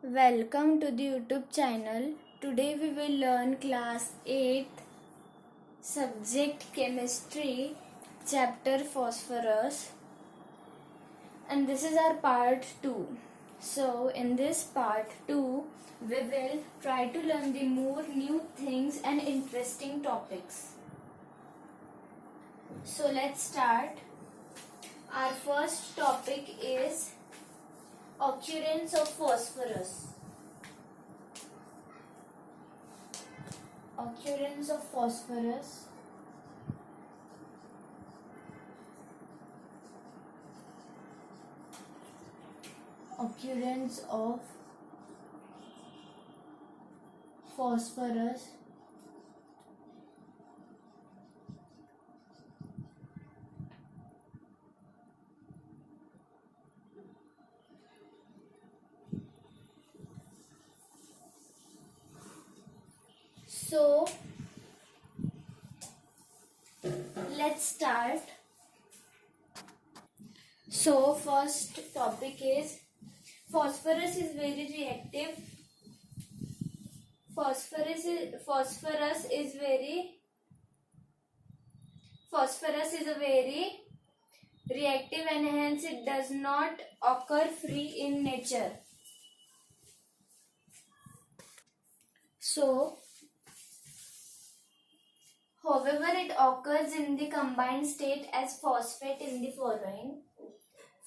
Welcome to the YouTube channel. Today we will learn class 8th subject chemistry chapter phosphorus, and this is our part 2. So in this part 2 we will try to learn the more new things and interesting topics. So let's start. Our first topic is occurrence of phosphorus. Occurrence of phosphorus. Occurrence of phosphorus So let's start. So first topic is phosphorus is very reactive. Phosphorus is a very reactive, and hence it does not occur free in nature. So however, it occurs in the combined state as phosphate in the following.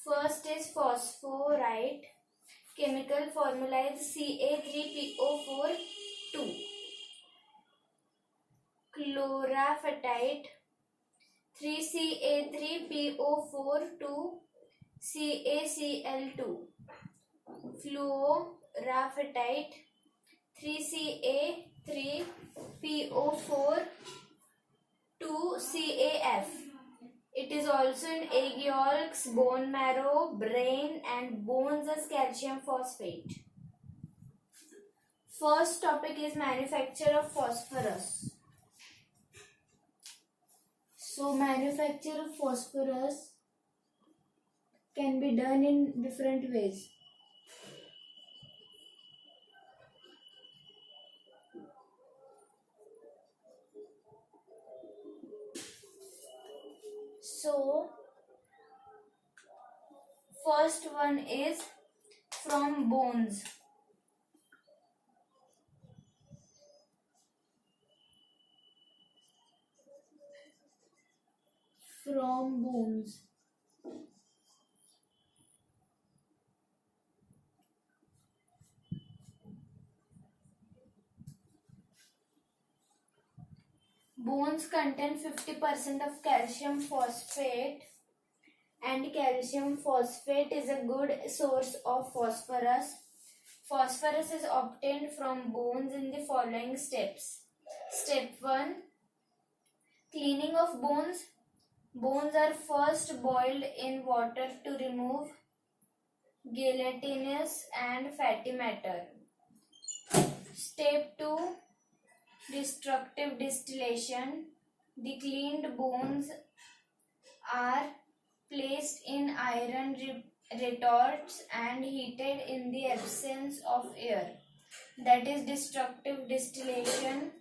First is phosphorite. Chemical formula is Ca3PO4 2. Chlorophytite 3Ca3PO4 2 CaCl2. Fluoraphytite 3Ca3PO4 2CAF. It is also in egg yolks, bone marrow, brain and bones as calcium phosphate. First topic is manufacture of phosphorus. So manufacture of phosphorus can be done in different ways. So first one is from bones. From bones. Bones contain 50% of calcium phosphate, and calcium phosphate is a good source of phosphorus. Phosphorus is obtained from bones in the following steps. Step 1. Cleaning of bones. Bones are first boiled in water to remove gelatinous and fatty matter. Step 2. Destructive distillation. The cleaned bones are placed in iron retorts and heated in the absence of air. That is destructive distillation.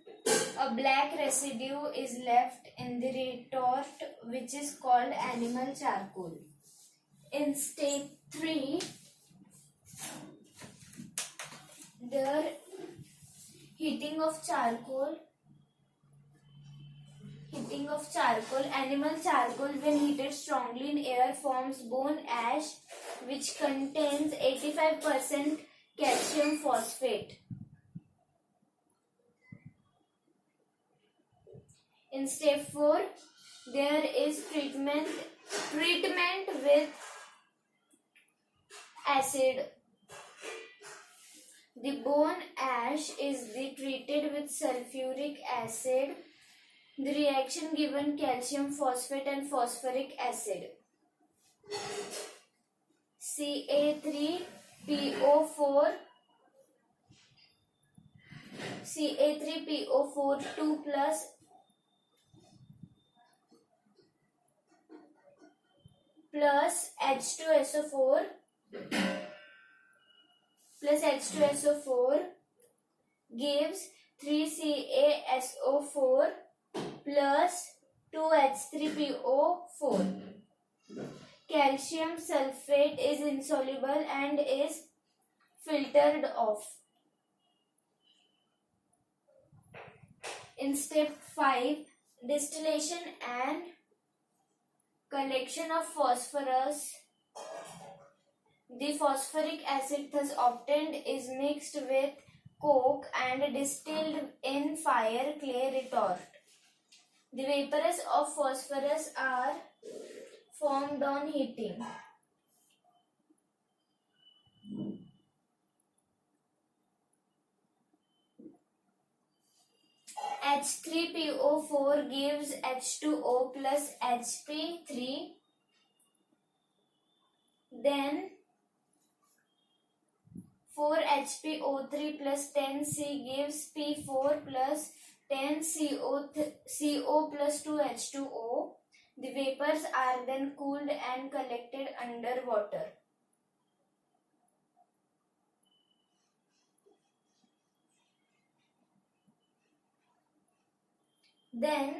A black residue is left in the retort, which is called animal charcoal. In step 3, the heating of charcoal. Animal charcoal, when heated strongly in air, forms bone ash, which contains 85% calcium phosphate. In step 4, there is treatment with acid. The bone ash is treated with sulfuric acid. The reaction given calcium phosphate and phosphoric acid. Ca3PO4 2 plus H2SO4 plus H2SO4 gives 3CaSO4 plus 2H3PO4. Calcium sulfate is insoluble and is filtered off. In step 5, distillation and collection of phosphorus. The phosphoric acid thus obtained is mixed with coke and distilled in fire clay retort. The vapors of phosphorus are formed on heating. H3PO4 gives H2O plus Hp3. Then 4HPO3 plus 10C gives P4 plus 10CO plus 2H2O. The vapors are then cooled and collected under water. Then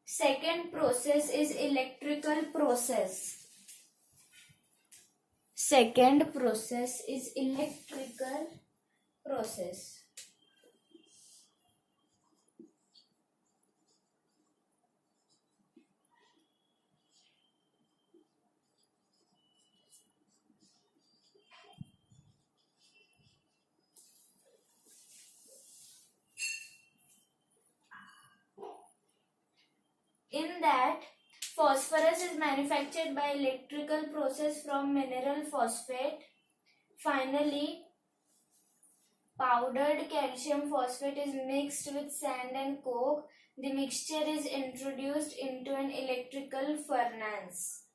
second process is electrical process. Second process is electrical process. In that, phosphorus is manufactured by electrical process from mineral phosphate. Finally, powdered calcium phosphate is mixed with sand and coke. The mixture is introduced into an electrical furnace.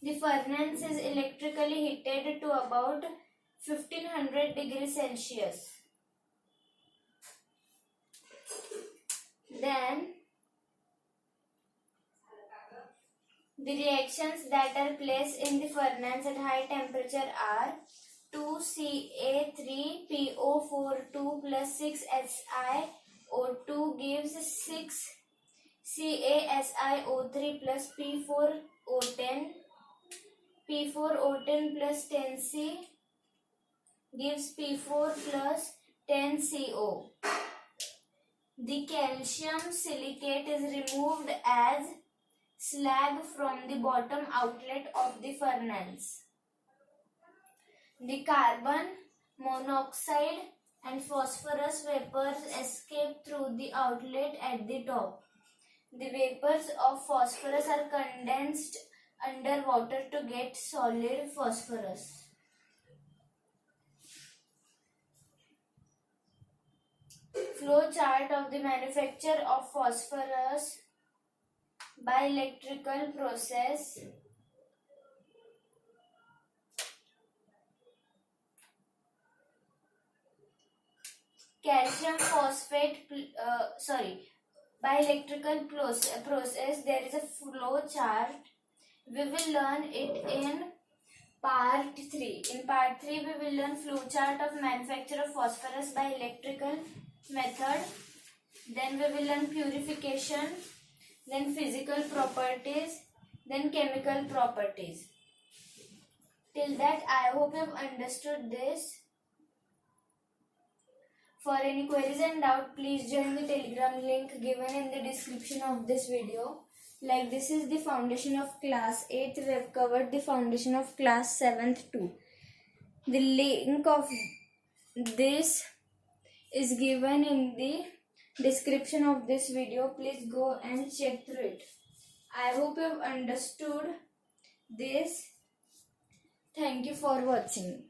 The furnace is electrically heated to about 1500 degrees Celsius. Then the reactions that are placed in the furnace at high temperature are 2Ca3PO42 plus 6SiO2 gives 6CaSiO3 plus P4O10. P4O10 plus 10C gives P4 plus 10CO. The calcium silicate is removed as slag from the bottom outlet of the furnace. The carbon monoxide and phosphorus vapors escape through the outlet at the top. The vapors of phosphorus are condensed under water to get solid phosphorus. Flow chart of the manufacture of phosphorus by electrical process. Calcium phosphate, by electrical process there is a flow chart. We will learn it in part 3. In part 3 we will learn flow chart of manufacture of phosphorus by electrical method. Then we will learn purification, then physical properties, then chemical properties. Till that, I hope you have understood this. For any queries and doubt, please join the Telegram link given in the description of this video. Like, this is the foundation of class 8th. We have covered the foundation of class 7th too. The link of this is given in the description of this video. Please go and check through it. I hope you have understood this. Thank you for watching.